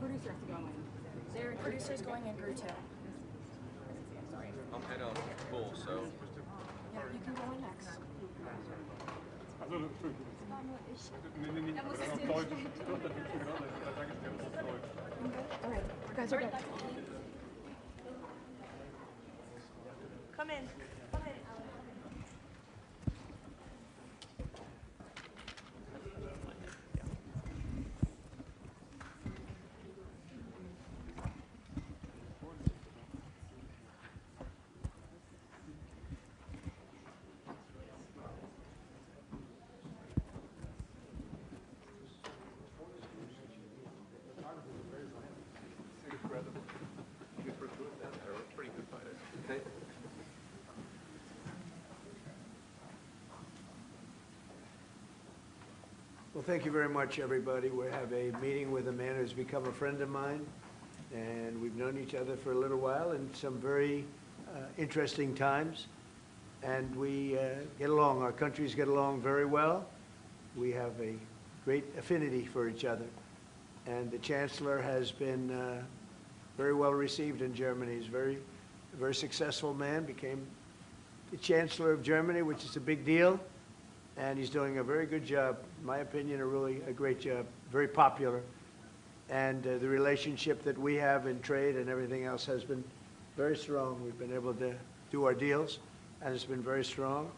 producer has to go in. Their producer's going in group 2. Sorry. I'm head on full, so. Yeah, you can go in next. Also, Entschuldigung. Nee, aber dann auf Deutsch. Doch, da gibt's genau, da sage ich dir auf Deutsch. All right, you guys are good. Come in. Come in. Well, thank you very much, everybody. We have a meeting with a man who's become a friend of mine, and we've known each other for a little while in some very interesting times, and we get along. Our countries get along very well. We have a great affinity for each other, and the Chancellor has been very well received in Germany. He's a very successful man, became the Chancellor of Germany, which is a big deal. And he's doing a very good job, in my opinion, a great job, very popular. And the relationship that we have in trade and everything else has been very strong. We've been able to do our deals, and it's been very strong.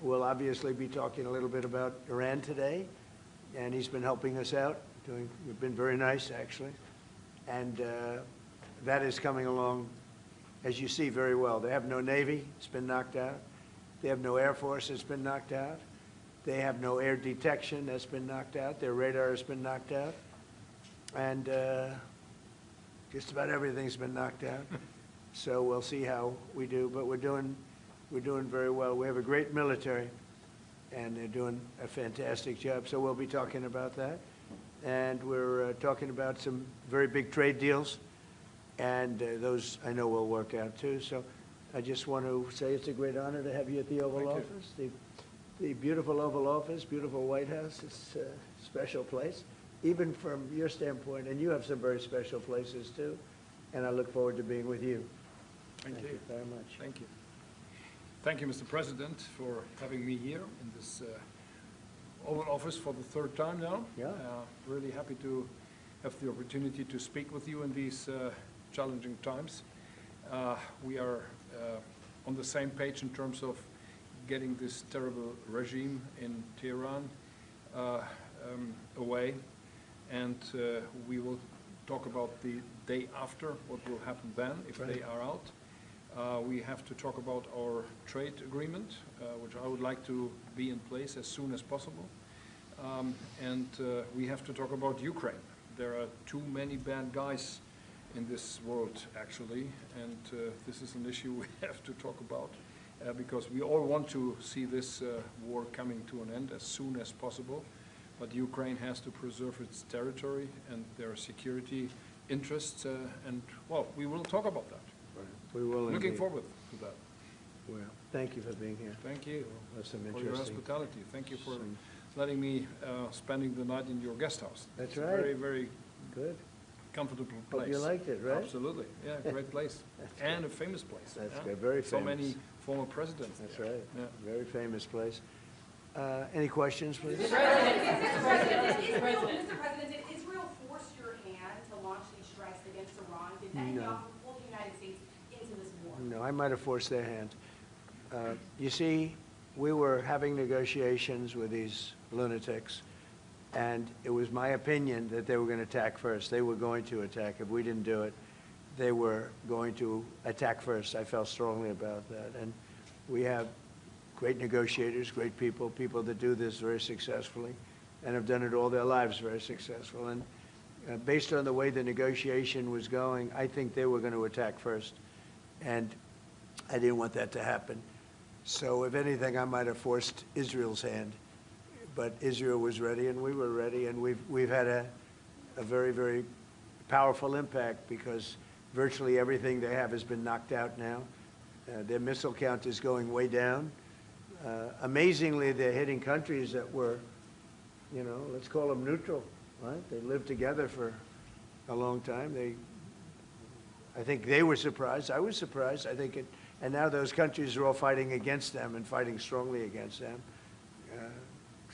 We'll obviously be talking a little bit about Iran today, and he's been helping us out. We've been very nice, actually. And that is coming along, as you see, very well. They have no Navy. It's been knocked out. They have no Air Force. It's been knocked out. They have no air detection. That's been knocked out. Their radar has been knocked out. And just about everything's been knocked out. So we'll see how we do. But we're doing very well. We have a great military, and they're doing a fantastic job. So we'll be talking about that. And we're talking about some very big trade deals. And those, I know, will work out, too. So I just want to say it's a great honor to have you at the Oval Office. The beautiful Oval Office, beautiful White House. It's a special place, even from your standpoint. And you have some very special places, too. And I look forward to being with you. Thank you very much. Thank you. Thank you, Mr. President, for having me here in this Oval Office for the third time now. Yeah. Really happy to have the opportunity to speak with you in these challenging times. We are on the same page in terms of getting this terrible regime in Tehran away, and we will talk about the day after, what will happen then if they are out. We have to talk about our trade agreement, which I would like to be in place as soon as possible. And we have to talk about Ukraine. There are too many bad guys in this world, actually, and this is an issue we have to talk about. Because we all want to see this war coming to an end as soon as possible, but Ukraine has to preserve its territory and their security interests, and, well, we will talk about that. Right. We will Looking indeed. forward to that. Well, thank you for being here. Thank you That's some for your interesting. hospitality. Thank you for letting me spending the night in your guest house. That's It's right. a very, very Good. comfortable place. Hope you liked it, right? Absolutely. Yeah, great place. And a famous place. That's yeah? good. Very So famous. many former presidents. That's there. right. Yeah. Very famous place. Any questions, please? Mr. President, did Israel force your hand to launch these strikes against Iran? Did Netanyahu pull the United States into this war? No, I might have forced their hand. You see, we were having negotiations with these lunatics, and it was my opinion that they were going to attack first. They were going to attack. If we didn't do it, they were going to attack first. I felt strongly about that. And we have great negotiators, great people, people that do this very successfully and have done it all their lives very successful. And based on the way the negotiation was going, I think they were going to attack first. And I didn't want that to happen. So if anything, I might have forced Israel's hand. But Israel was ready, and we were ready, and we've had a very, very powerful impact because virtually everything they have has been knocked out now. Their missile count is going way down. Amazingly, they're hitting countries that were, you know, let's call them neutral, right? They lived together for a long time. I think they were surprised. I was surprised. I think and now those countries are all fighting against them and fighting strongly against them.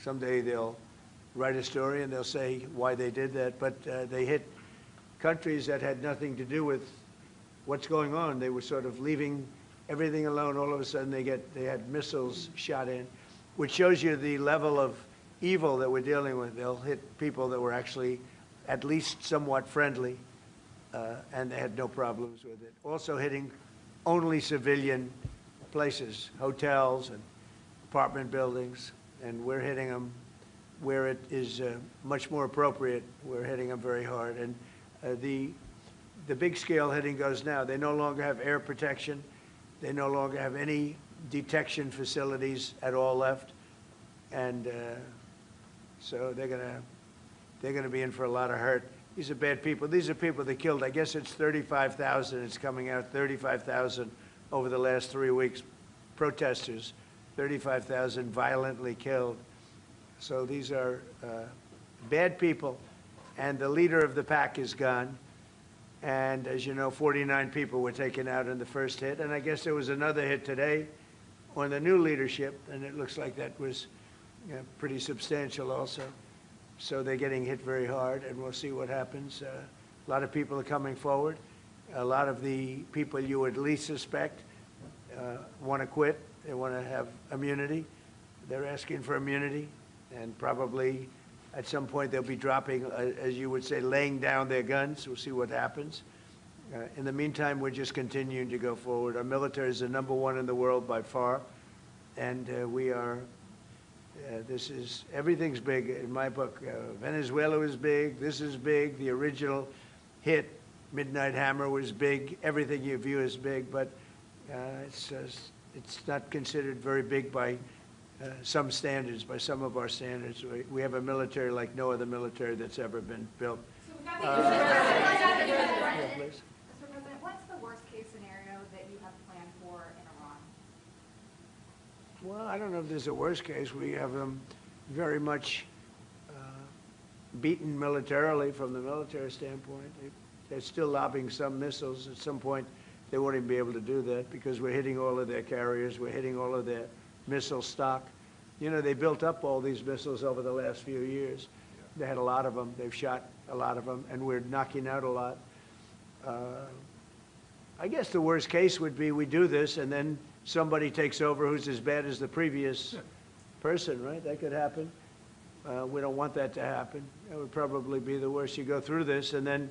Someday they'll write a story and they'll say why they did that, but they hit countries that had nothing to do with what's going on. They were sort of leaving everything alone. All of a sudden they had missiles shot in, which shows you the level of evil that we're dealing with. They'll hit people that were actually at least somewhat friendly, and they had no problems with it. Also hitting only civilian places, hotels and apartment buildings, and we're hitting them where it is much more appropriate. We're hitting them very hard. And the big scale hitting goes now. They no longer have air protection. They no longer have any detection facilities at all left. And so they're gonna be in for a lot of hurt. These are bad people. These are people that killed. I guess it's 35,000. It's coming out 35,000 over the last 3 weeks. Protesters, 35,000 violently killed. So these are bad people, and the leader of the pack is gone. And as you know, 49 people were taken out in the first hit, and I guess there was another hit today on the new leadership, and it looks like that was pretty substantial also. So they're getting hit very hard, and we'll see what happens. A lot of people are coming forward. A lot of the people you would least suspect want to quit. They want to have immunity. They're asking for immunity, and probably at some point they'll be dropping, as you would say, laying down their guns. We'll see what happens. In the meantime, we're just continuing to go forward. Our military is the #1 in the world by far, and we are. Everything's big in my book. Venezuela was big. This is big. The original hit, Midnight Hammer, was big. Everything you view is big, but it's not considered very big by some standards, by some of our standards. We have a military like no other military that's ever been built. Yeah, please. Mr. President, what's the worst-case scenario that you have planned for in Iran? Well, I don't know if there's a worst case. We have them very much beaten militarily from the military standpoint. They're still lobbing some missiles. At some point, they won't even be able to do that because we're hitting all of their carriers. We're hitting all of their missile stock. You know, they built up all these missiles over the last few years. They had a lot of them. They've shot a lot of them, and we're knocking out a lot. I guess the worst case would be we do this, and then somebody takes over who's as bad as the previous person, right? That could happen. We don't want that to happen. That would probably be the worst. You go through this, and then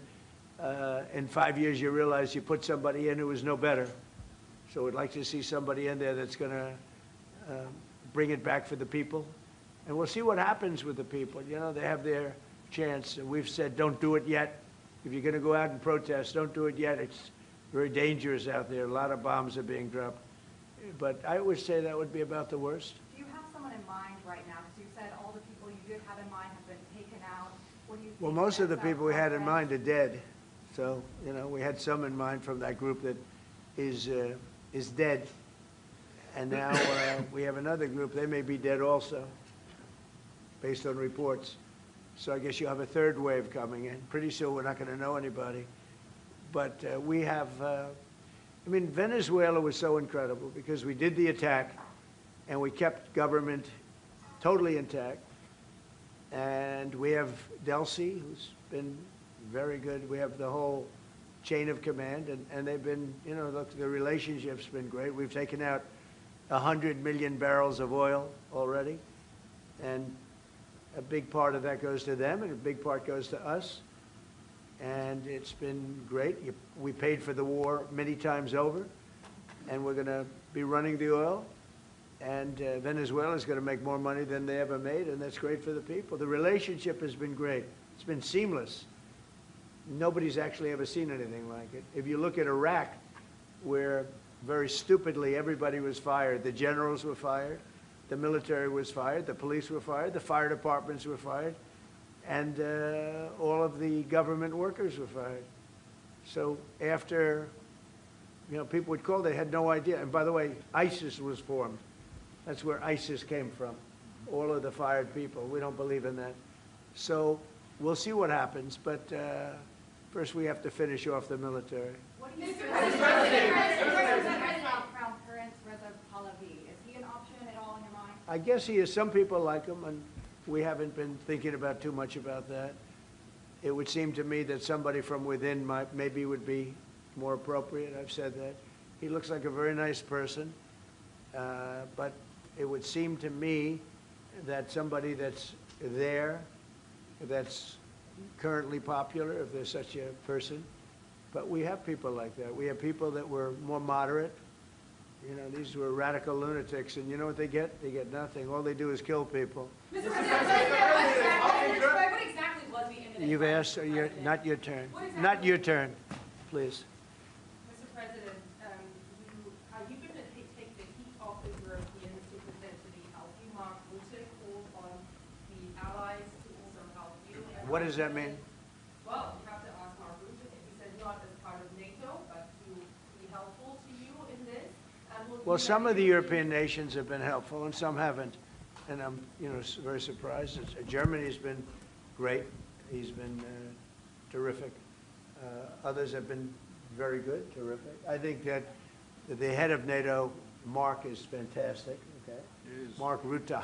in 5 years you realize you put somebody in who was no better. So we'd like to see somebody in there that's going to bring it back for the people. And we'll see what happens with the people. You know, they have their chance. And we've said, don't do it yet. If you're going to go out and protest, don't do it yet. It's very dangerous out there. A lot of bombs are being dropped. But I would say that would be about the worst. Do you have someone in mind right now? Because you said all the people you did have in mind have been taken out. What do you think? Well, most of the people we had in mind are dead. So, you know, we had some in mind from that group that is dead. And now we have another group. They may be dead also, based on reports. So I guess you have a third wave coming in. Pretty soon we're not going to know anybody. But we have, I mean, Venezuela was so incredible because we did the attack and we kept government totally intact. And we have Delcy, who's been very good. We have the whole chain of command, and they've been, you know, look, the relationship's been great. We've taken out 100 million barrels of oil already, and a big part of that goes to them, and a big part goes to us. And it's been great. We paid for the war many times over, and we're going to be running the oil. And Venezuela is going to make more money than they ever made, and that's great for the people. The relationship has been great. It's been seamless. Nobody's actually ever seen anything like it. If you look at Iraq, where very stupidly everybody was fired, the generals were fired, the military was fired, the police were fired, the fire departments were fired, and all of the government workers were fired. So after, you know, people would call, they had no idea. And by the way, ISIS was formed. That's where ISIS came from, all of the fired people. We don't believe in that. So we'll see what happens. But First, we have to finish off the military. What do you say? Crown Prince Reza Pahlavi, is he an option at all in your mind? I guess he is. Some people like him, and we haven't been thinking about too much about that. It would seem to me that somebody from within maybe would be more appropriate. I've said that. He looks like a very nice person, but it would seem to me that somebody that's there, that's currently popular, if there's such a person. But we have people like that. We have people that were more moderate. You know, these were radical lunatics, and you know what they get? They get nothing. All they do is kill people. Mr. President, what exactly was the imminent? You've asked, not your turn. Not your turn, please. Mr. President, you've been to take the heat off the European superintendent to help you. Mark Rutte called on the allies to also help you. What does that mean? Well, you have to ask Mark Rutte. He said not as part of NATO, but to be helpful to you in this. Well, some of the European nations have been helpful, and some haven't. And I'm, very surprised. Germany's been great. He's been terrific. Others have been very good, terrific. I think that the head of NATO, Mark, is fantastic. Okay, Mark Rutte.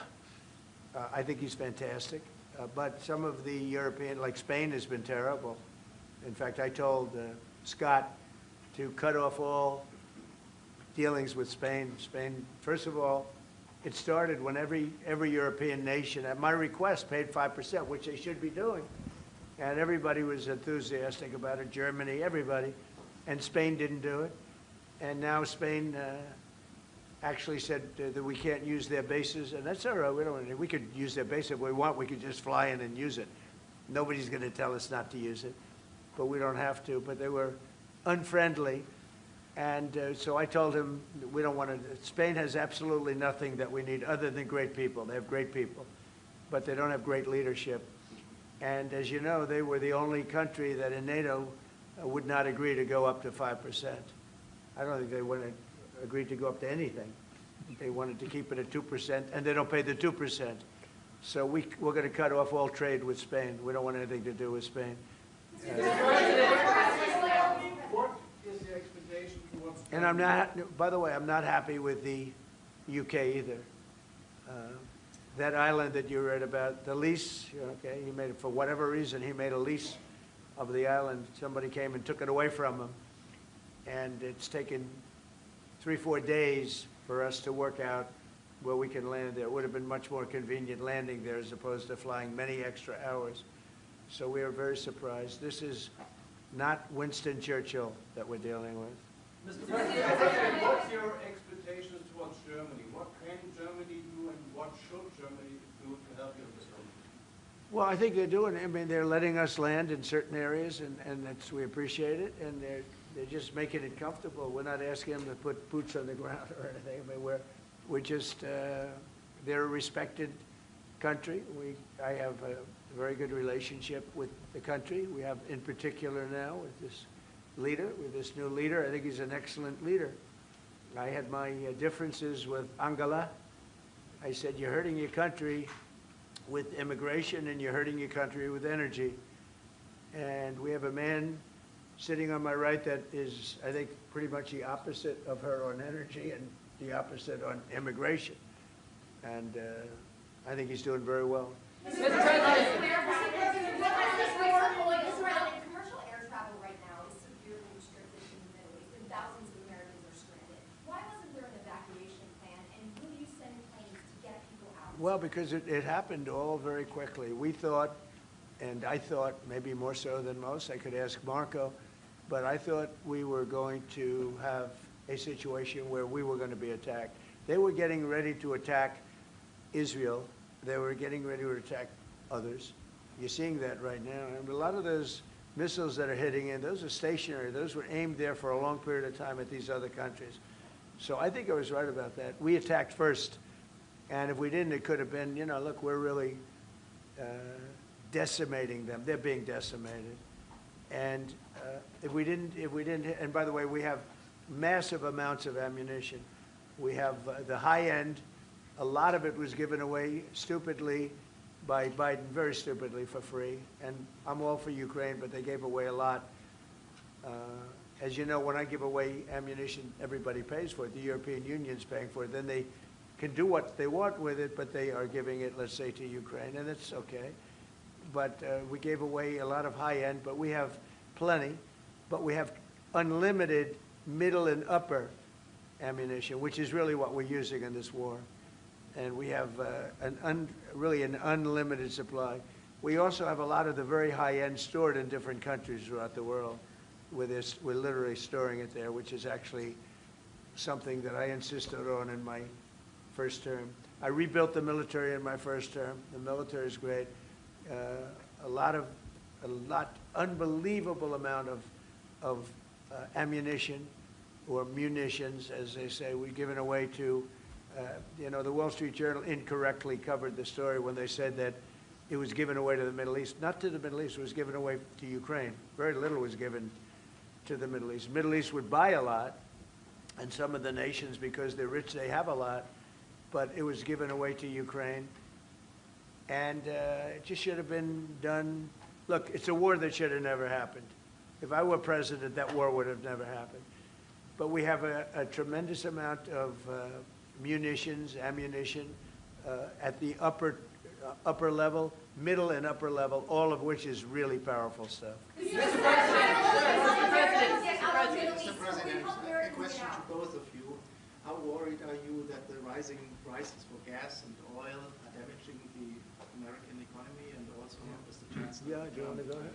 I think he's fantastic. But some of the European, like Spain, has been terrible. In fact, I told Scott to cut off all dealings with Spain. Spain, first of all, it started when every European nation, at my request, paid 5%, which they should be doing. And everybody was enthusiastic about it, Germany, everybody. And Spain didn't do it. And now Spain actually said that we can't use their bases, and that's all right. We could use their base if we want. We could just fly in and use it. Nobody's going to tell us not to use it, but we don't have to. But they were unfriendly. And so I told him we don't want to. Spain has absolutely nothing that we need other than great people. They have great people, but they don't have great leadership. And as you know, they were the only country that in NATO would not agree to go up to 5%. I don't think they would have agreed to go up to anything. They wanted to keep it at 2%, and they don't pay the 2%. So we're going to cut off all trade with Spain. We don't want anything to do with Spain. And I'm not, by the way, I'm not happy with the UK either. That island that you read about, the lease, okay, he made it, for whatever reason, he made a lease of the island. Somebody came and took it away from him. And it's taken 3-4 days for us to work out where we can land there. It would have been much more convenient landing there as opposed to flying many extra hours. So we are very surprised. This is not Winston Churchill that we're dealing with. Mr. President, what's your expectations towards Germany? What can Germany do and what should Germany do to help you in this moment? Well, I think they're doing it. I mean, they're letting us land in certain areas, and that's, we appreciate it, and they're just making it comfortable. We're not asking them to put boots on the ground or anything. I mean, we're just, they're a respected country. I have a very good relationship with the country. We have, in particular now, with this leader, with this new leader. I think he's an excellent leader. I had my differences with Angela. I said, you're hurting your country with immigration and you're hurting your country with energy. And we have a man sitting on my right that is, I think, pretty much the opposite of her on energy and the opposite on immigration. And I think he's doing very well. Mr. President. Commercial air travel right now is severely restricted in the Middle East, and thousands of Americans are stranded. Why wasn't there an evacuation plan, and will you send planes to get people out? Well, because it happened all very quickly. We thought, and I thought maybe more so than most, I could ask Marco, but I thought we were going to have a situation where we were going to be attacked. They were getting ready to attack Israel. They were getting ready to attack others. You're seeing that right now. And a lot of those missiles that are hitting in, those are stationary. Those were aimed there for a long period of time at these other countries. So I think I was right about that. We attacked first. And if we didn't, it could have been, look, we're really decimating them. They're being decimated. And if we didn't, and by the way, we have massive amounts of ammunition. We have the high end. A lot of it was given away stupidly by Biden, very stupidly, for free. And I'm all for Ukraine, but they gave away a lot. As you know, when I give away ammunition, everybody pays for it. The European Union's paying for it. Then they can do what they want with it, but they are giving it, let's say, to Ukraine, and it's okay. But we gave away a lot of high-end, but we have plenty. But we have unlimited middle and upper ammunition, which is really what we're using in this war. And we have really an unlimited supply. We also have a lot of the very high-end stored in different countries throughout the world. We're literally storing it there, which is actually something that I insisted on in my first term. I rebuilt the military in my first term. The military is great. Unbelievable amount of ammunition, or munitions, as they say, we've given away to, the Wall Street Journal incorrectly covered the story when they said that it was given away to the Middle East. Not to the Middle East, it was given away to Ukraine. Very little was given to the Middle East. Middle East would buy a lot, and some of the nations, because they're rich, they have a lot, but it was given away to Ukraine. And it just should have been done. Look, it's a war that should have never happened. If I were president, that war would have never happened. But we have a tremendous amount of munitions, ammunition at the upper level, middle and upper level, all of which is really powerful stuff. Mr. President, a question to both of you. How worried are you that the rising prices for gas and oil are damaging the American economy, and also Mr. Chancellor? Yeah, do you want to go ahead?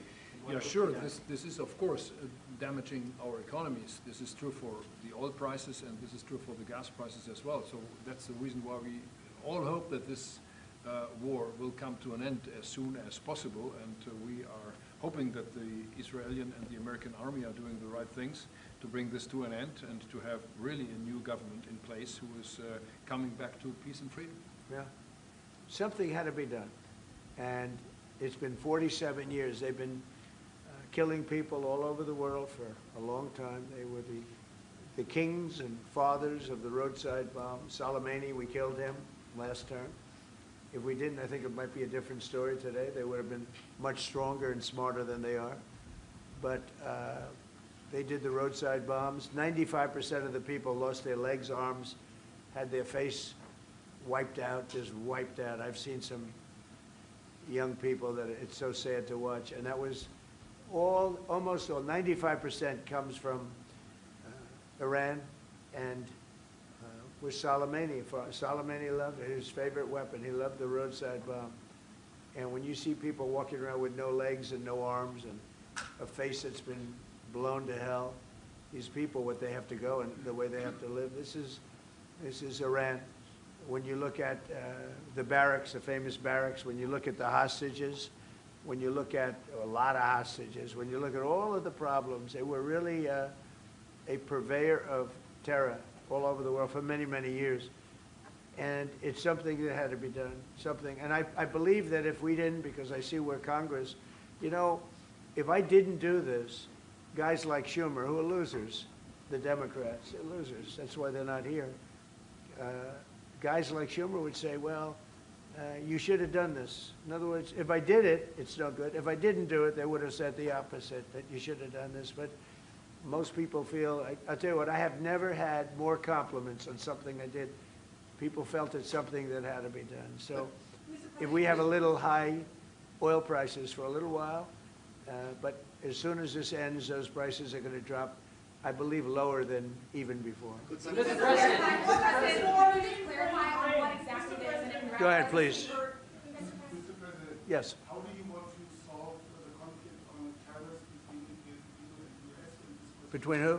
Yeah, sure. This is, of course, damaging our economies. This is true for the oil prices, and this is true for the gas prices as well. So that's the reason why we all hope that this war will come to an end as soon as possible, and we are hoping that the Israeli and the American army are doing the right things to bring this to an end and to have really a new government in place who is coming back to peace and freedom. Yeah. Something had to be done. And it's been 47 years. They've been killing people all over the world for a long time. They were the kings and fathers of the roadside bomb. Soleimani, we killed him last term. If we didn't, I think it might be a different story today. They would have been much stronger and smarter than they are. But they did the roadside bombs. 95% of the people lost their legs, arms, had their face wiped out, just wiped out. I've seen some young people that it's so sad to watch. And that was almost all, 95% comes from Iran and with Soleimani. Soleimani loved it, his favorite weapon. He loved the roadside bomb. And when you see people walking around with no legs and no arms and a face that's been blown to hell, these people, what they have to go and the way they have to live, this is Iran. When you look at the barracks, the famous barracks, when you look at the hostages, when you look at a lot of hostages, when you look at all of the problems, they were really a purveyor of terror all over the world for many, many years. And it's something that had to be done, something. And I believe that if we didn't, because I see where Congress, if I didn't do this, guys like Schumer, who are losers, the Democrats, they're losers. That's why they're not here. Guys like Schumer would say, well, you should have done this. In other words, if I did it, it's no good. If I didn't do it, they would have said the opposite, that you should have done this. But most people feel, I'll tell you what, I have never had more compliments on something I did. People felt it's something that had to be done. So if we have a little high oil prices for a little while, but as soon as this ends, those prices are going to drop, I believe, lower than even before. Mr. President. Go ahead, please. Mr. President, Yes. how do you want to solve the conflict on tariffs between the EU and the US in this? Between who?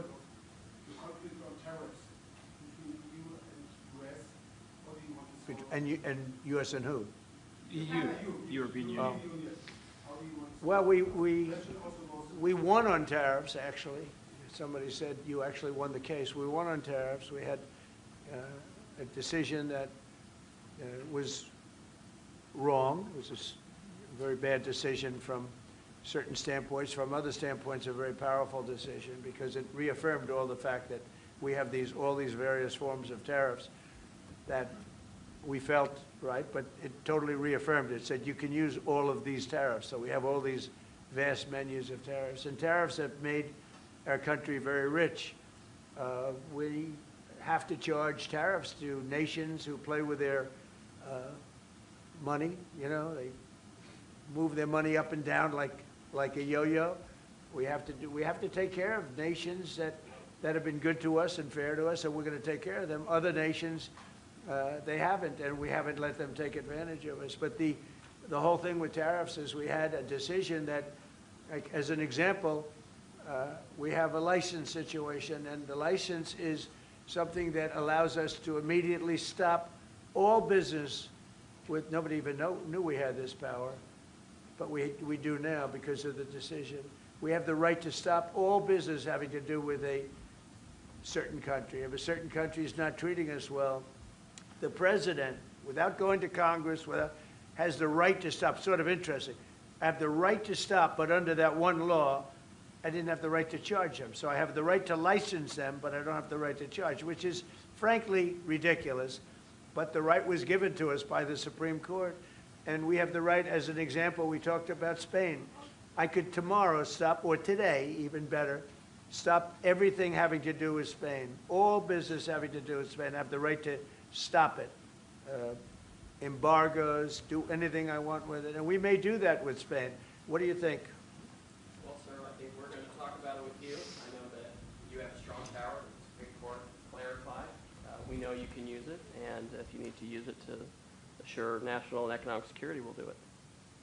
The conflict on tariffs between the EU and US. How do you want to solve it? And U.S. and who? EU, European Union. How do you want to Well, That should also go we won on tariffs, actually. Somebody said you actually won the case. We won on tariffs. We had a decision that was wrong. It was a very bad decision from certain standpoints. From other standpoints, a very powerful decision because it reaffirmed all the fact that we have all these various forms of tariffs that we felt right, but it totally reaffirmed it. It said you can use all of these tariffs. So we have all these vast menus of tariffs. And tariffs have made our country very rich. We have to charge tariffs to nations who play with their money. You know, they move their money up and down like a yo-yo. We have to take care of nations that have been good to us and fair to us, and we're going to take care of them. Other nations, they haven't, and we haven't let them take advantage of us. But the whole thing with tariffs is we had a decision that, like, as an example, we have a license situation, and the license is something that allows us to immediately stop all business with, nobody even knew we had this power, but we do now because of the decision. We have the right to stop all business having to do with a certain country. If a certain country is not treating us well, the president, without going to Congress, has the right to stop. Sort of interesting. I have the right to stop, but under that one law, I didn't have the right to charge them. So I have the right to license them, but I don't have the right to charge, which is frankly ridiculous. But the right was given to us by the Supreme Court. And we have the right, as an example, we talked about Spain. I could tomorrow stop, or today, even better, stop everything having to do with Spain. All business having to do with Spain. I have the right to stop it. Embargoes, do anything I want with it. And we may do that with Spain. What do you think? Well, sir, I think we're going to talk about it with you. I know that you have strong power. The Supreme Court clarified. We know you can use it, and if you need to use it to assure national and economic security, we'll do it.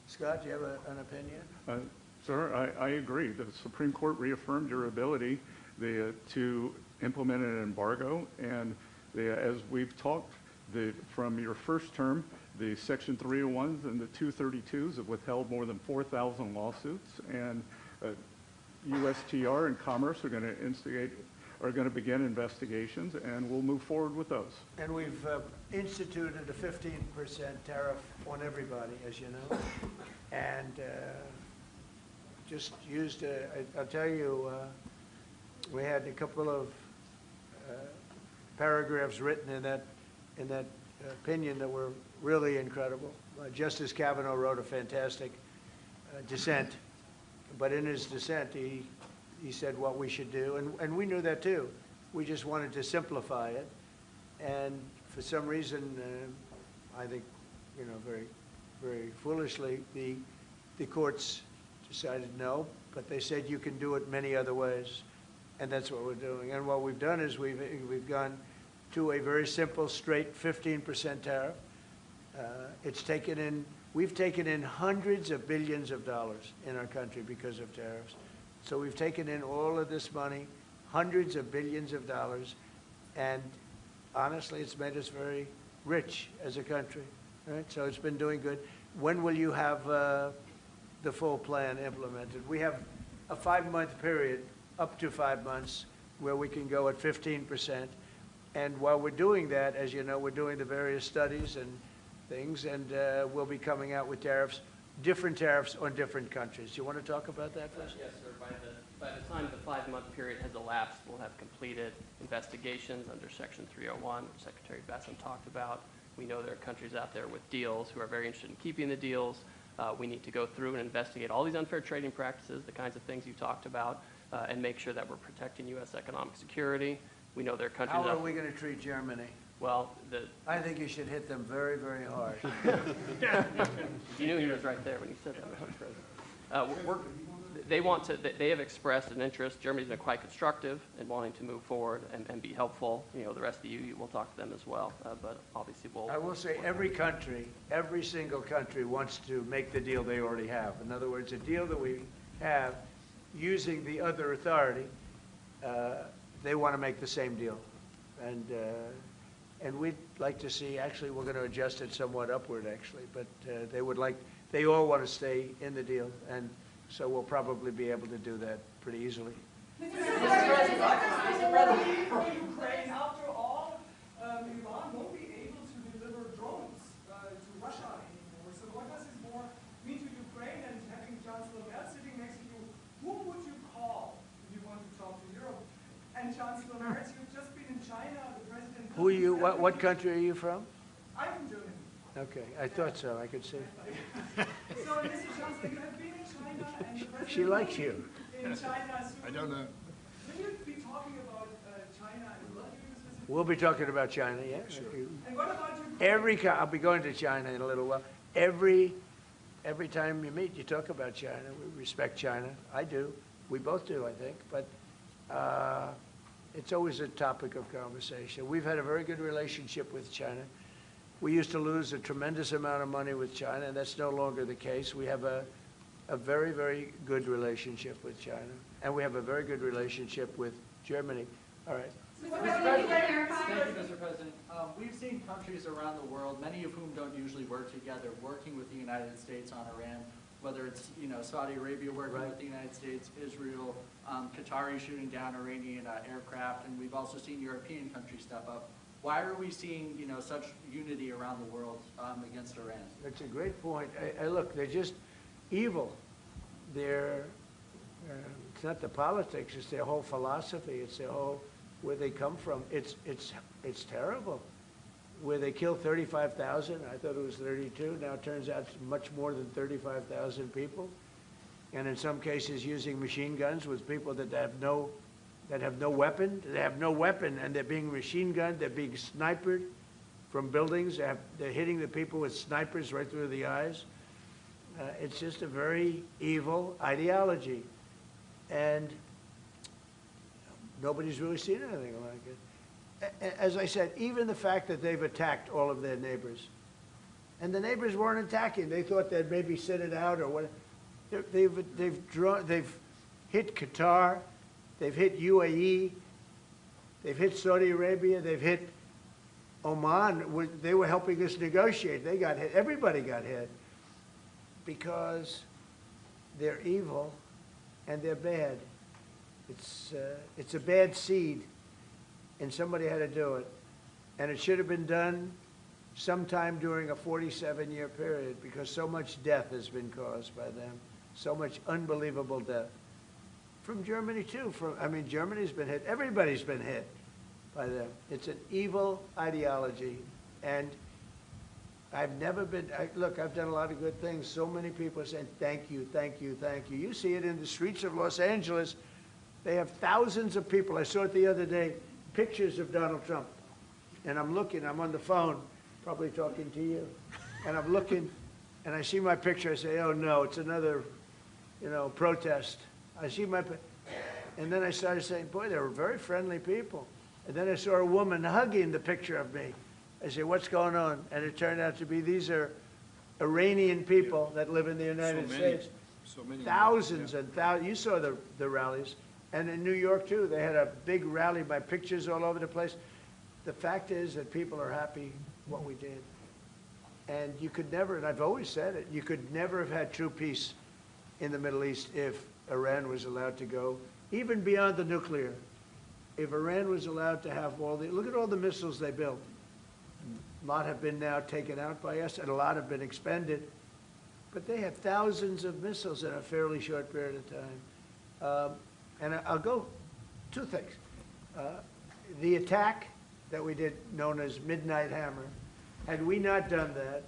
Scott, do you have an opinion? Sir, I agree. The Supreme Court reaffirmed your ability to implement an embargo, and as we've talked, from your first term, the Section 301s and the 232s have withheld more than 4,000 lawsuits, and USTR and Commerce are going to begin investigations, and we'll move forward with those. And we've instituted a 15% tariff on everybody, as you know, and just used, I'll tell you, we had a couple of paragraphs written in that opinion that were really incredible. Justice Kavanaugh wrote a fantastic dissent, but in his dissent, he said what we should do, and we knew that too. We just wanted to simplify it, and for some reason, I think, you know, very, very foolishly, the courts decided no, but they said you can do it many other ways, and that's what we're doing. And what we've done is we've gone to a very simple, straight 15% tariff. We've taken in hundreds of billions of dollars in our country because of tariffs. So we've taken in all of this money, hundreds of billions of dollars, and honestly, it's made us very rich as a country. Right? So it's been doing good. When will you have the full plan implemented? We have a 5-month period, up to 5 months, where we can go at 15%. And while we're doing that, as you know, we're doing the various studies and things, and we'll be coming out with tariffs, different tariffs on different countries. Do you want to talk about that first? Yes, sir. By the time the 5-month period has elapsed, we'll have completed investigations under Section 301, which Secretary Besuch talked about. We know there are countries out there with deals who are very interested in keeping the deals. We need to go through and investigate all these unfair trading practices, the kinds of things you talked about, and make sure that we're protecting U.S. economic security. We know there are countries. How are we going to treat Germany? Well, I think you should hit them very, very hard. You knew he was right there when he said that, Mr. President. They have expressed an interest. Germany's been quite constructive in wanting to move forward and be helpful. You know, the rest of the EU will talk to them as well. But obviously I will say every country, every single country wants to make the deal they already have. In other words, a deal that we have using the other authority, they want to make the same deal. And we'd like to see, actually, we're going to adjust it somewhat upward, actually, but they all want to stay in the deal, and so we'll probably be able to do that pretty easily. Mr. President, Ukraine, after all, Iran won't be able to deliver drones to Russia anymore. So what does this more mean to Ukraine? And having Chancellor Merz sitting next to you, whom would you call if you want to talk to Europe? And Chancellor Merz, you've just been in China. The president. Who are you? What country are you from? I'm from Germany. Okay, I thought so. I could see. So, Mr. Chancellor, you have been in China, and the president. She likes you. In China, I don't know. will you be talking about China as well? We'll be talking about China, yeah. Sure. And what about Ukraine? I'll be going to China in a little while. Every time you meet, you talk about China. We respect China. I do. We both do, I think. But it's always a topic of conversation. We've had a very good relationship with China. We used to lose a tremendous amount of money with China, and that's no longer the case. We have a very, very good relationship with China, and we have a very good relationship with Germany. All right. Thank you, Mr. President. We've seen countries around the world, many of whom don't usually work together, working with the United States on Iran, whether it's Saudi Arabia working with the United States, Israel, Qatari shooting down Iranian aircraft, and we've also seen European countries step up. Why are we seeing such unity around the world against Iran? That's a great point. Look, they're just evil. They're it's not the politics; it's their whole philosophy. It's their whole where they come from. It's terrible. Where they killed 35,000, I thought it was 32. Now it turns out it's much more than 35,000 people, and in some cases using machine guns with people that have no weapon. They have no weapon, and they're being machine gunned. They're being sniped from buildings. They're hitting the people with snipers right through the eyes. It's just a very evil ideology, and nobody's really seen anything like it. As I said, even the fact that they've attacked all of their neighbors, and the neighbors weren't attacking. They thought they'd maybe sit it out or what. They've hit Qatar, they've hit UAE, they've hit Saudi Arabia, they've hit Oman. They were helping us negotiate. They got hit. Everybody got hit because they're evil and they're bad. It's a bad seed, and somebody had to do it. And it should have been done sometime during a 47-year period because so much death has been caused by them, so much unbelievable death. From Germany, too. Germany's been hit. Everybody's been hit by them. It's an evil ideology, and I've never been, look, I've done a lot of good things. So many people are saying, thank you, thank you, thank you. You see it in the streets of Los Angeles. They have thousands of people. I saw it the other day, pictures of Donald Trump. And I'm looking, I'm on the phone, probably talking to you. And I'm looking, and I see my picture. I say, oh, no, it's another, protest. I see my, and then I started saying, boy, they were very friendly people. And then I saw a woman hugging the picture of me. I said, what's going on? And it turned out to be these are Iranian people that live in the United States. So many. Thousands and thousands. You saw the rallies. And in New York, too, they had a big rally by pictures all over the place. The fact is that people are happy what we did. And you could never, and I've always said it, you could never have had true peace in the Middle East if Iran was allowed to go, even beyond the nuclear. If Iran was allowed to have look at all the missiles they built. A lot have been now taken out by us, and a lot have been expended. But they have thousands of missiles in a fairly short period of time. And I'll go two things. The attack that we did, known as Midnight Hammer, had we not done that,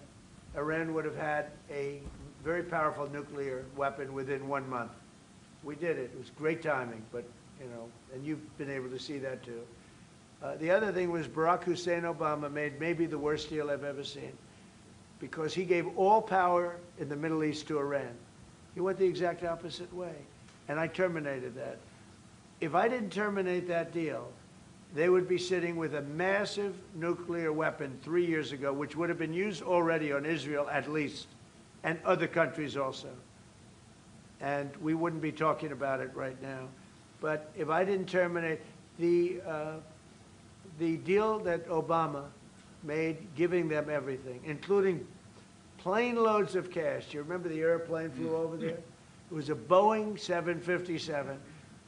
Iran would have had a very powerful nuclear weapon within 1 month. We did it. It was great timing, but, and you've been able to see that too. The other thing was Barack Hussein Obama made maybe the worst deal I've ever seen because he gave all power in the Middle East to Iran. He went the exact opposite way, and I terminated that. If I didn't terminate that deal, they would be sitting with a massive nuclear weapon 3 years ago, which would have been used already on Israel at least, and other countries also. And we wouldn't be talking about it right now. But if I didn't terminate the deal that Obama made, giving them everything, including plane loads of cash. Do you remember the airplane flew over there? It was a Boeing 757.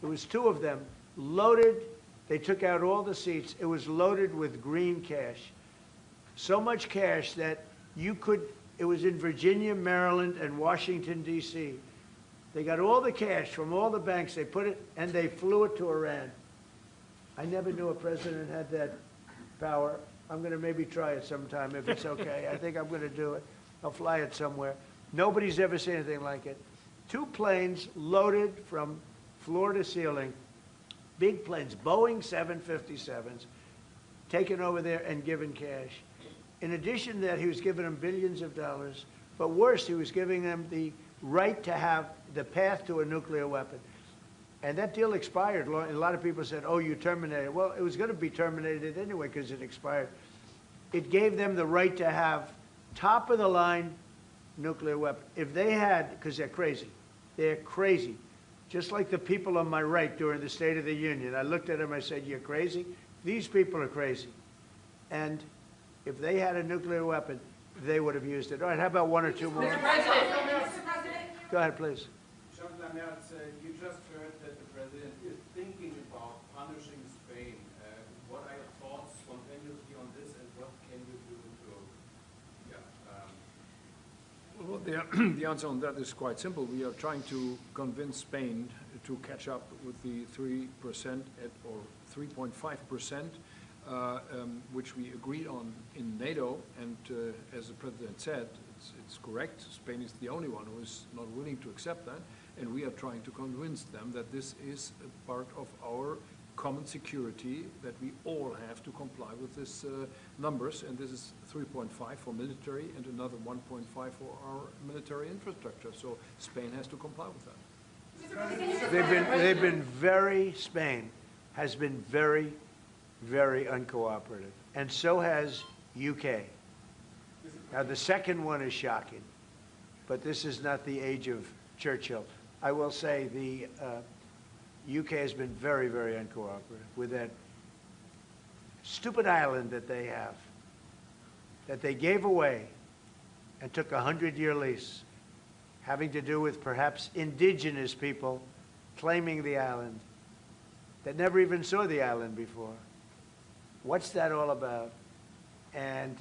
There was 2 of them, loaded. They took out all the seats. It was loaded with green cash. So much cash that it was in Virginia, Maryland, and Washington, D.C. They got all the cash from all the banks. They put it, and they flew it to Iran. I never knew a president had that power. I'm going to maybe try it sometime if it's okay. I think I'm going to do it. I'll fly it somewhere. Nobody's ever seen anything like it. 2 planes loaded from floor to ceiling big planes, Boeing 757s, taken over there and given cash. In addition to that, he was giving them billions of dollars. But worse, he was giving them the right to have the path to a nuclear weapon. And that deal expired. A lot of people said, oh, you terminated it. Well, it was going to be terminated anyway because it expired. It gave them the right to have top-of-the-line nuclear weapon. If they had, because they're crazy, just like the people on my right during the State of the Union. I looked at them, I said, you're crazy? These people are crazy. And if they had a nuclear weapon, they would have used it. All right, how about one or two more? Mr. President. Go ahead, please. Chancellor Merz, you just heard that the President is thinking about punishing Spain. What are your thoughts spontaneously on this, and what can you do to, Well, the answer on that is quite simple. We are trying to convince Spain to catch up with the 3% or 3.5%, which we agreed on in NATO. And as the President said, it's correct. Spain is the only one who is not willing to accept that. And we are trying to convince them that this is a part of our common security, that we all have to comply with these numbers. And this is 3.5 for military and another 1.5 for our military infrastructure. So Spain has to comply with that. Spain has been very, very uncooperative. And so has UK. Now, the second one is shocking, but this is not the age of Churchill. I will say the UK has been very, very uncooperative with that stupid island that they have, that they gave away and took a 100-year lease, having to do with perhaps indigenous people claiming the island that never even saw the island before. What's that all about? And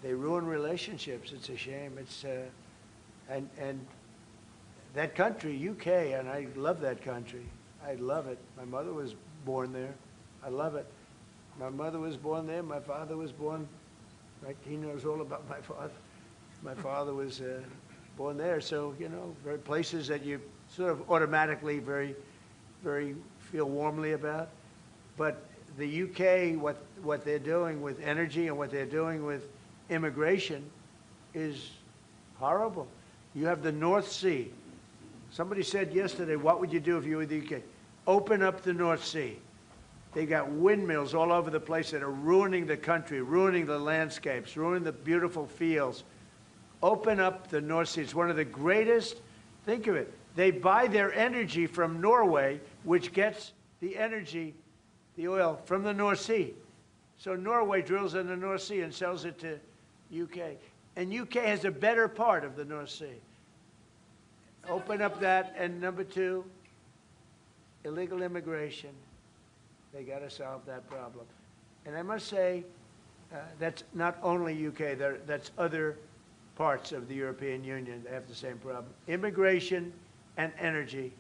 they ruin relationships. It's a shame. It's and that country, UK, and I love that country. I love it. My mother was born there. I love it. My mother was born there. My father was born. Right? He knows all about my father. My father was born there. So you know, very places that you sort of automatically very feel warmly about. But the UK, what they're doing with energy and what they're doing with immigration is horrible. You have the North Sea. Somebody said yesterday, what would you do if you were the UK? Open up the North Sea. They got windmills all over the place that are ruining the country, ruining the landscapes, ruining the beautiful fields. Open up the North Sea. It's one of the greatest, think of it, they buy their energy from Norway, which gets the energy, the oil, from the North Sea. So Norway drills in the North Sea and sells it to UK. And UK has a better part of the North Sea. Open up that. And number two, illegal immigration. They got to solve that problem. And I must say, that's not only UK, that's other parts of the European Union that have the same problem. Immigration and energy.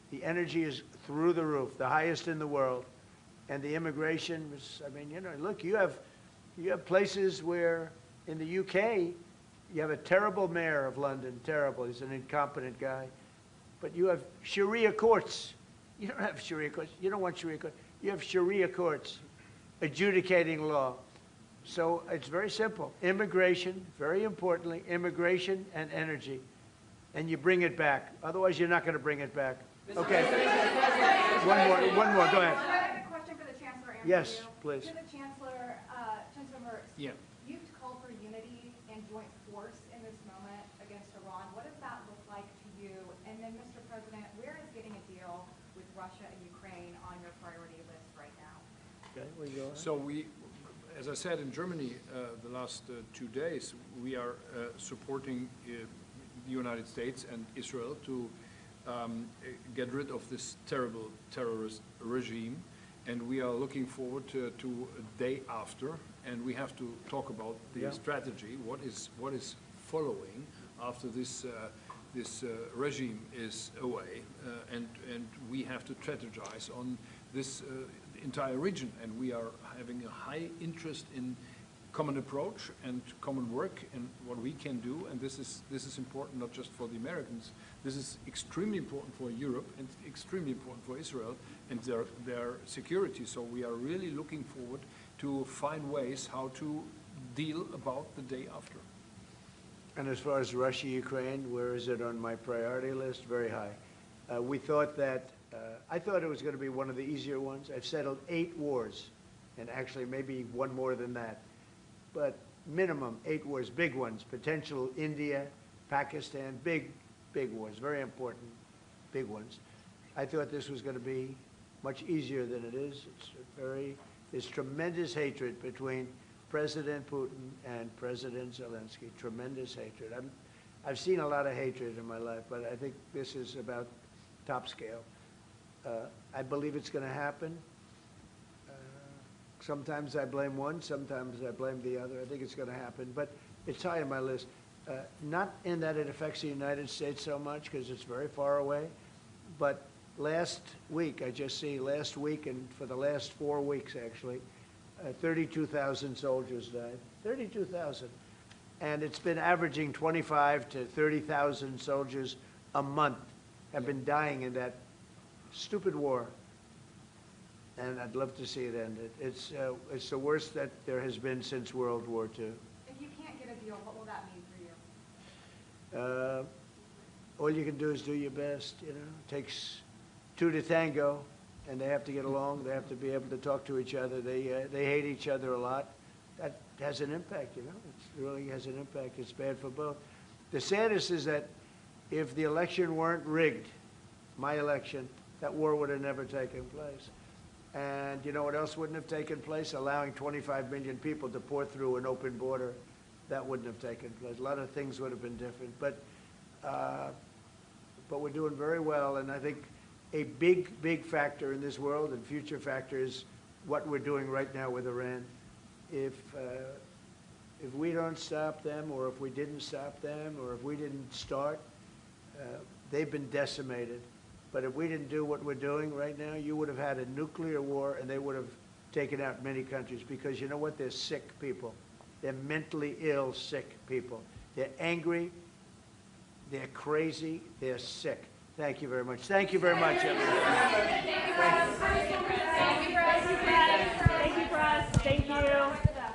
The energy is through the roof, the highest in the world. And the immigration was, I mean, you know, look, you have places where in the UK, you have a terrible mayor of London, terrible, he's an incompetent guy. But you have Sharia courts. You don't have Sharia courts. You don't want Sharia courts. You have Sharia courts adjudicating law. So it's very simple. Immigration, very importantly, immigration and energy. And you bring it back. Otherwise, you're not going to bring it back. Okay. One more. Go ahead. I have a question for the Chancellor. Yes, please. To the Chancellor, Chancellor Merz. Yeah. You've called for unity and joint force in this moment against Iran. What does that look like to you? And then, Mr. President, where is getting a deal with Russia and Ukraine on your priority list right now? Okay, well, you go ahead. So we, as I said in Germany the last 2 days, we are supporting the United States and Israel to get rid of this terrible terrorist regime. And we are looking forward to a day after, and we have to talk about the strategy. What is following after this regime is away, and we have to strategize on this entire region. And we are having a high interest in common approach and common work in what we can do, and this is important not just for the Americans. This is extremely important for Europe and extremely important for Israel and their security. So we are really looking forward to find ways how to deal about the day after. And as far as Russia, Ukraine, where is it on my priority list? Very high. We thought that, I thought it was going to be one of the easier ones. I've settled 8 wars, and actually maybe one more than that. But minimum 8 wars, big ones, potential India, Pakistan, big wars, very important, big ones. I thought this was going to be much easier than it is. There's tremendous hatred between President Putin and President Zelensky, tremendous hatred. I've seen a lot of hatred in my life, but I think this is about top scale. I believe it's going to happen. Sometimes I blame one, sometimes I blame the other. I think it's going to happen, but it's high on my list. Not in that it affects the United States so much, because it's very far away, but last week, last week and for the last 4 weeks actually, 32,000 soldiers died, 32,000. And it's been averaging 25 to 30,000 soldiers a month have been dying in that stupid war. And I'd love to see it ended. It's the worst that there has been since World War II. If you can't get a deal, what will that mean for you? All you can do is do your best, you know. It takes 2 to tango, and they have to get along. They have to be able to talk to each other. They hate each other a lot. That has an impact, you know. It really has an impact. It's bad for both. The saddest is that if the election weren't rigged, my election, that war would have never taken place. And you know what else wouldn't have taken place? Allowing 25 million people to pour through an open border, that wouldn't have taken place. A lot of things would have been different. But we're doing very well, and I think a big factor in this world and future factor is what we're doing right now with Iran. If we don't stop them, or if we didn't stop them, or if we didn't start, they've been decimated. But if we didn't do what we're doing right now, you would have had a nuclear war, and they would have taken out many countries, because you know what? They're sick people. They're mentally ill, sick people. They're angry. They're crazy. They're sick. Thank you very much. Thank you very much, everyone. Thank you, Press. Thank you, Press. Thank you, Press. Thank you.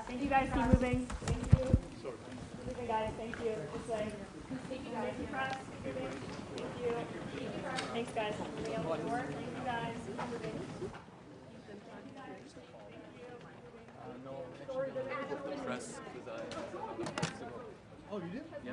Thank you, guys. Keep moving. Thank you. Moving, guys. Thank you. This way. Thank you, Press. Keep moving. Thank you. Thanks, guys. Moving out the door. Thank you, guys. Keep moving. Press. Oh, you did? Yeah.